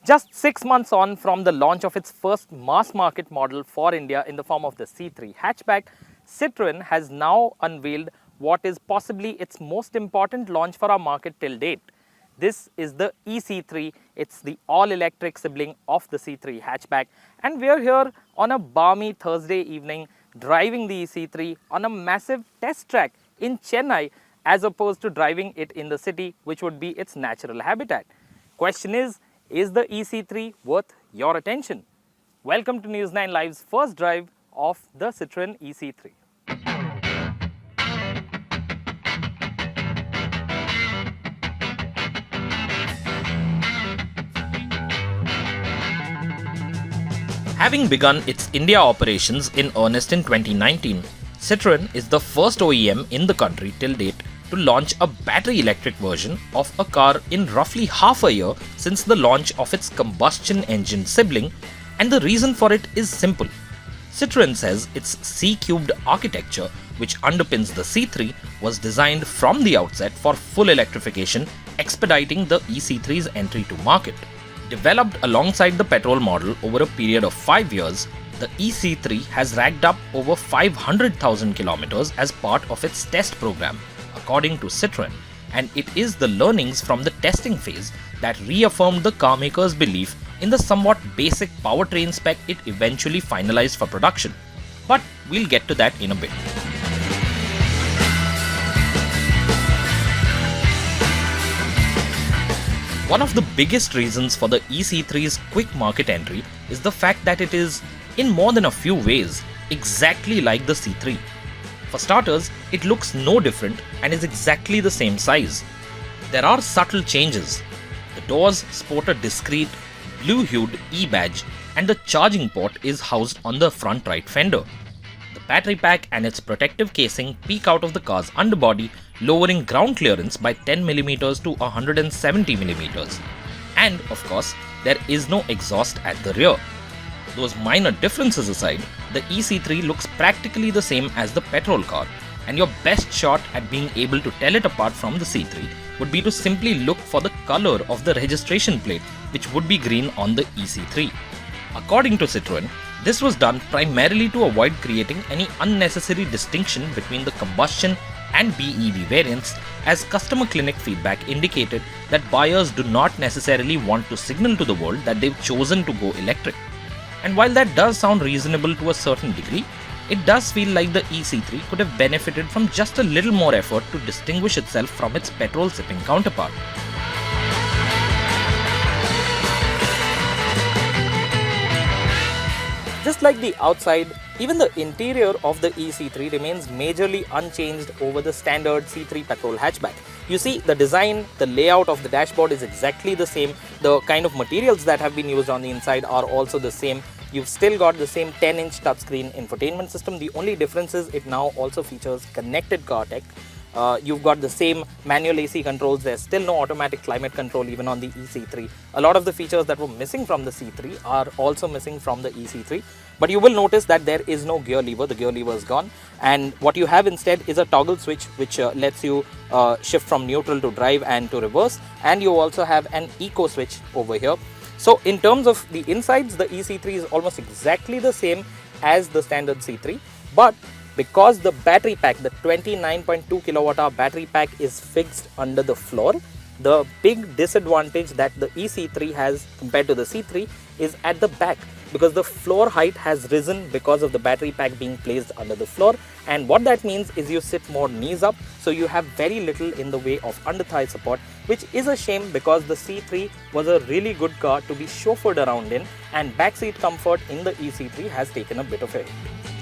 Just 6 months on from the launch of its first mass market model for India in the form of the C3 hatchback, Citroen has now unveiled what is possibly its most important launch for our market till date. This is the eC3. It's the all-electric sibling of the C3 hatchback, and we're here on a balmy Thursday evening driving the eC3 on a massive test track in Chennai as opposed to driving it in the city, which would be its natural habitat. Question is the eC3 worth your attention? Welcome to News 9 Live's first drive of the Citroen eC3. Having begun its India operations in earnest in 2019, Citroen is the first OEM in the country till date to launch a battery electric version of a car in roughly half a year since the launch of its combustion engine sibling, and the reason for it is simple. Citroen says its C-cubed architecture, which underpins the C3, was designed from the outset for full electrification, expediting the eC3's entry to market. Developed alongside the petrol model over a period of 5 years, the eC3 has racked up over 500,000 kilometers as part of its test program, according to Citroen, and it is the learnings from the testing phase that reaffirmed the carmaker's belief in the somewhat basic powertrain spec it eventually finalized for production. But we'll get to that in a bit. One of the biggest reasons for the eC3's quick market entry is the fact that it is, in more than a few ways, exactly like the C3. For starters, it looks no different and is exactly the same size. There are subtle changes. The doors sport a discreet blue-hued E-badge, and the charging port is housed on the front right fender. The battery pack and its protective casing peek out of the car's underbody, lowering ground clearance by 10mm to 170mm. And, of course, there is no exhaust at the rear. Those minor differences aside, the eC3 looks practically the same as the petrol car, and your best shot at being able to tell it apart from the C3 would be to simply look for the color of the registration plate, which would be green on the eC3. According to Citroen, this was done primarily to avoid creating any unnecessary distinction between the combustion and BEV variants, as customer clinic feedback indicated that buyers do not necessarily want to signal to the world that they've chosen to go electric. And while that does sound reasonable to a certain degree, it does feel like the eC3 could have benefited from just a little more effort to distinguish itself from its petrol-sipping counterpart. Just like the outside, even the interior of the eC3 remains majorly unchanged over the standard C3 petrol hatchback. You see, the design, the layout of the dashboard is exactly the same. The kind of materials that have been used on the inside are also the same. You've still got the same 10-inch touchscreen infotainment system. The only difference is it now also features connected car tech. You've got the same manual AC controls. There's still no automatic climate control even on the eC3. A lot of the features that were missing from the C3 are also missing from the eC3. But you will notice that there is no gear lever. The gear lever is gone. And what you have instead is a toggle switch which lets you shift from neutral to drive and to reverse. And you also have an eco switch over here. So in terms of the insides, the eC3 is almost exactly the same as the standard C3. But because the battery pack, the 29.2 kilowatt-hour battery pack is fixed under the floor, the big disadvantage that the eC3 has compared to the C3 is at the back, because the floor height has risen because of the battery pack being placed under the floor. And what that means is you sit more knees up, so you have very little in the way of under thigh support, which is a shame because the C3 was a really good car to be chauffeured around in, and backseat comfort in the eC3 has taken a bit of a hit.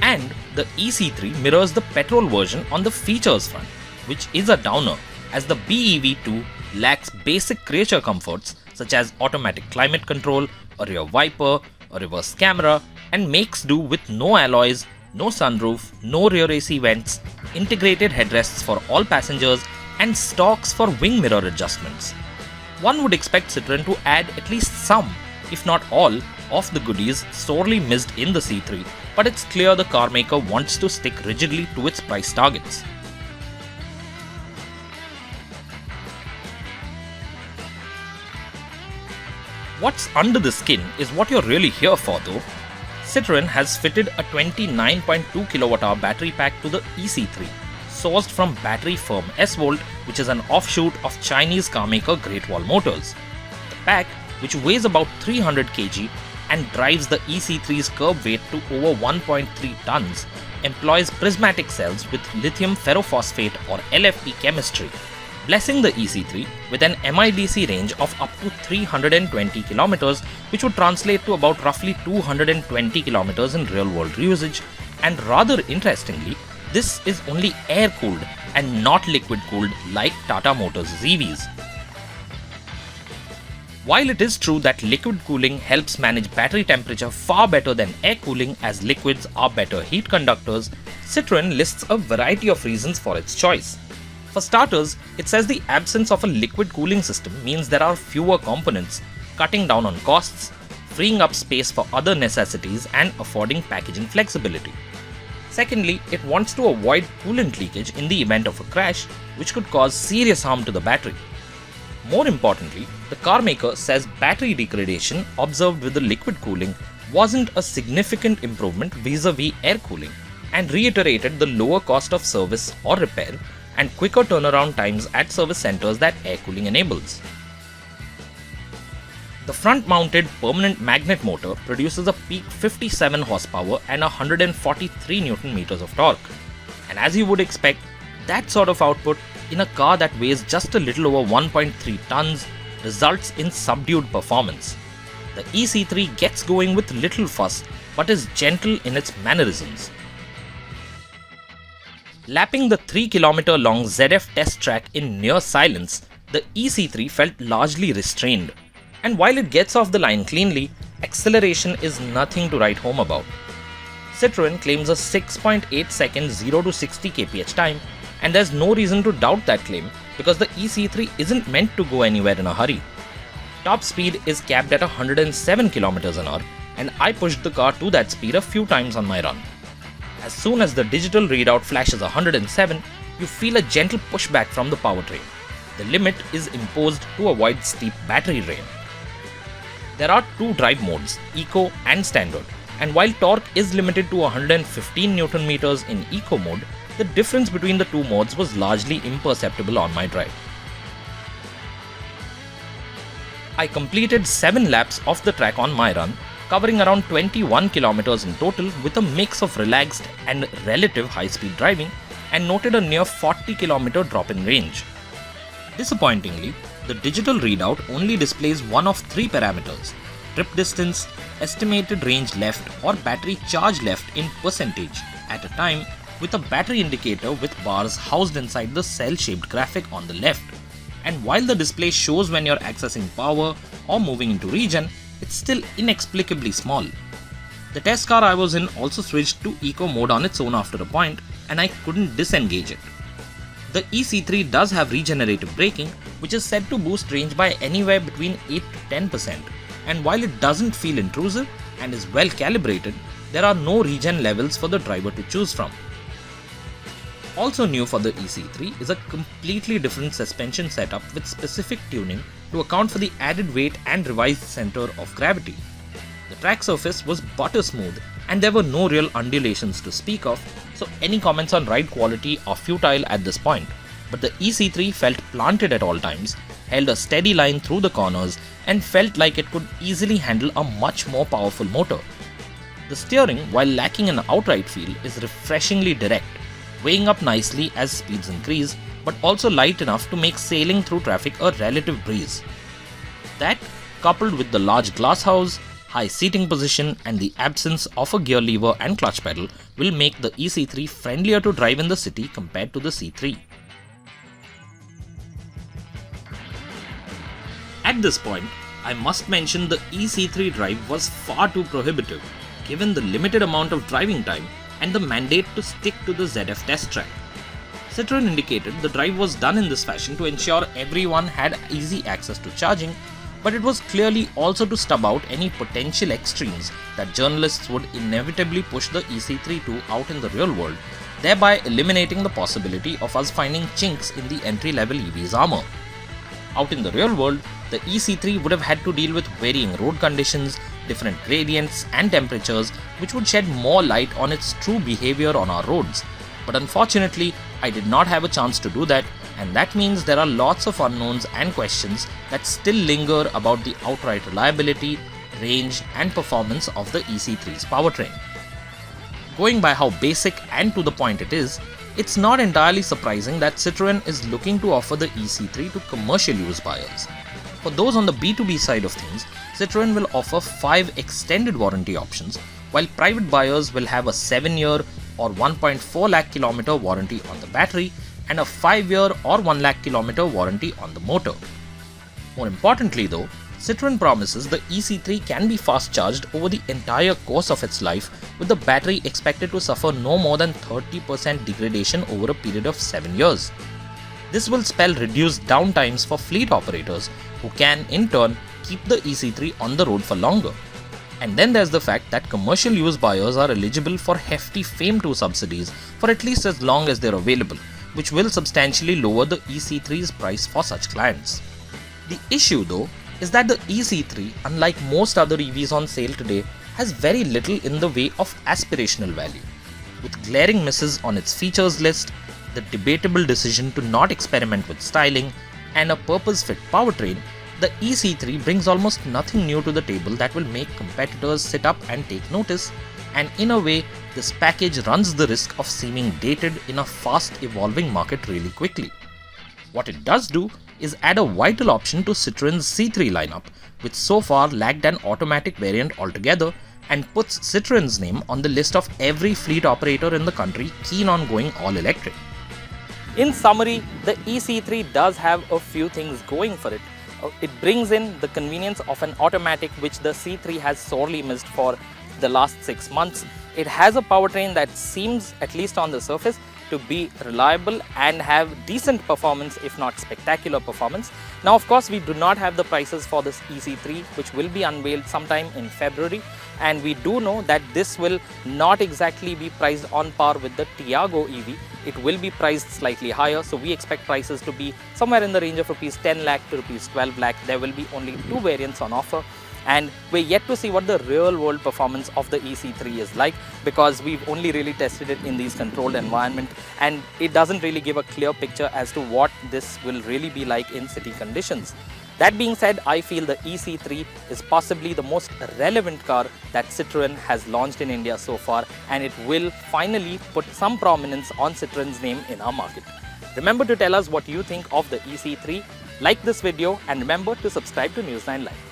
And the eC3 mirrors the petrol version on the features front, which is a downer, as the BEV2 lacks basic creature comforts such as automatic climate control, a rear wiper, a reverse camera, and makes do with no alloys, no sunroof, no rear AC vents, integrated headrests for all passengers, and stalks for wing mirror adjustments. One would expect Citroen to add at least some, if not all, of the goodies sorely missed in the C3, but it's clear the carmaker wants to stick rigidly to its price targets. What's under the skin is what you're really here for though. Citroen has fitted a 29.2 kWh battery pack to the eC3, sourced from battery firm S-Volt, which is an offshoot of Chinese carmaker Great Wall Motors. The pack, which weighs about 300 kg and drives the eC3's curb weight to over 1.3 tons, employs prismatic cells with lithium ferrophosphate or LFP chemistry, blessing the eC3 with an MIDC range of up to 320 km, which would translate to about roughly 220 km in real-world usage. And rather interestingly, this is only air-cooled and not liquid-cooled like Tata Motors' EVs. While it is true that liquid cooling helps manage battery temperature far better than air cooling as liquids are better heat conductors, Citroen lists a variety of reasons for its choice. For starters, it says the absence of a liquid cooling system means there are fewer components, cutting down on costs, freeing up space for other necessities and affording packaging flexibility. Secondly, it wants to avoid coolant leakage in the event of a crash, which could cause serious harm to the battery. More importantly, the carmaker says battery degradation observed with the liquid cooling wasn't a significant improvement vis-a-vis air cooling, and reiterated the lower cost of service or repair and quicker turnaround times at service centers that air cooling enables. The front-mounted permanent magnet motor produces a peak 57 horsepower and 143 Nm of torque, and as you would expect, that sort of output in a car that weighs just a little over 1.3 tons results in subdued performance. The eC3 gets going with little fuss but is gentle in its mannerisms. Lapping the 3 km long ZF test track in near silence, the eC3 felt largely restrained, and while it gets off the line cleanly, acceleration is nothing to write home about. Citroen claims a 6.8 second 0 to 60 kph time, and there's no reason to doubt that claim because the eC3 isn't meant to go anywhere in a hurry. Top speed is capped at 107 km an hour, and I pushed the car to that speed a few times on my run. As soon as the digital readout flashes 107, you feel a gentle pushback from the powertrain. The limit is imposed to avoid steep battery drain. There are two drive modes, Eco and Standard, and while torque is limited to 115 Nm in Eco mode, the difference between the two modes was largely imperceptible on my drive. I completed 7 laps of the track on my run, covering around 21 km in total with a mix of relaxed and relative high-speed driving, and noted a near 40 km drop in range. Disappointingly, the digital readout only displays one of 3 parameters: trip distance, estimated range left or battery charge left in percentage, at a time with a battery indicator with bars housed inside the cell-shaped graphic on the left. And while the display shows when you're accessing power or moving into regen, it's still inexplicably small. The test car I was in also switched to Eco mode on its own after a point, and I couldn't disengage it. The eC3 does have regenerative braking, which is said to boost range by anywhere between 8 to 10%, and while it doesn't feel intrusive and is well calibrated, there are no regen levels for the driver to choose from. Also new for the eC3 is a completely different suspension setup with specific tuning to account for the added weight and revised center of gravity. The track surface was butter smooth and there were no real undulations to speak of, so any comments on ride quality are futile at this point. But the eC3 felt planted at all times, held a steady line through the corners, and felt like it could easily handle a much more powerful motor. The steering, while lacking an outright feel, is refreshingly direct, weighing up nicely as speeds increase, but also light enough to make sailing through traffic a relative breeze. That, coupled with the large glass house, high seating position and the absence of a gear lever and clutch pedal, will make the eC3 friendlier to drive in the city compared to the C3. At this point, I must mention the eC3 drive was far too prohibitive, given the limited amount of driving time and the mandate to stick to the ZF test track. Citroen indicated the drive was done in this fashion to ensure everyone had easy access to charging, but it was clearly also to stub out any potential extremes that journalists would inevitably push the eC3 to out in the real world, thereby eliminating the possibility of us finding chinks in the entry-level EV's armor. Out in the real world, the eC3 would have had to deal with varying road conditions, different gradients and temperatures, which would shed more light on its true behavior on our roads. But unfortunately, I did not have a chance to do that, and that means there are lots of unknowns and questions that still linger about the outright reliability, range and performance of the eC3's powertrain. Going by how basic and to the point it is, it's not entirely surprising that Citroen is looking to offer the eC3 to commercial use buyers. For those on the B2B side of things, Citroen will offer 5 extended warranty options, while private buyers will have a 7-year or 1.4 lakh kilometer warranty on the battery and a 5-year or 1 lakh kilometer warranty on the motor. More importantly though, Citroen promises the eC3 can be fast charged over the entire course of its life, with the battery expected to suffer no more than 30% degradation over a period of 7 years. This will spell reduced downtimes for fleet operators, who can in turn keep the eC3 on the road for longer. And then there's the fact that commercial use buyers are eligible for hefty FAME 2 subsidies for at least as long as they're available, which will substantially lower the eC3's price for such clients. The issue though is that the eC3, unlike most other EVs on sale today, has very little in the way of aspirational value. With glaring misses on its features list, the debatable decision to not experiment with styling, and a purpose-fit powertrain, the eC3 brings almost nothing new to the table that will make competitors sit up and take notice, and in a way, this package runs the risk of seeming dated in a fast-evolving market really quickly. What it does do is add a vital option to Citroen's C3 lineup, which so far lacked an automatic variant altogether, and puts Citroen's name on the list of every fleet operator in the country keen on going all-electric. In summary, the eC3 does have a few things going for it. It brings in the convenience of an automatic, which the C3 has sorely missed for the last 6 months. It has a powertrain that seems, at least on the surface, to be reliable and have decent performance, if not spectacular performance. Now, of course, we do not have the prices for this eC3, which will be unveiled sometime in February, and we do know that this will not exactly be priced on par with the Tiago EV. It will be priced slightly higher, so we expect prices to be somewhere in the range of rupees 10 lakh to rupees 12 lakh. There will be only 2 variants on offer, and we're yet to see what the real world performance of the eC3 is like, because we've only really tested it in these controlled environment, and it doesn't really give a clear picture as to what this will really be like in city conditions. That being said, I feel the eC3 is possibly the most relevant car that Citroen has launched in India so far, and it will finally put some prominence on Citroen's name in our market. Remember to tell us what you think of the eC3, like this video, and remember to subscribe to News9 Live.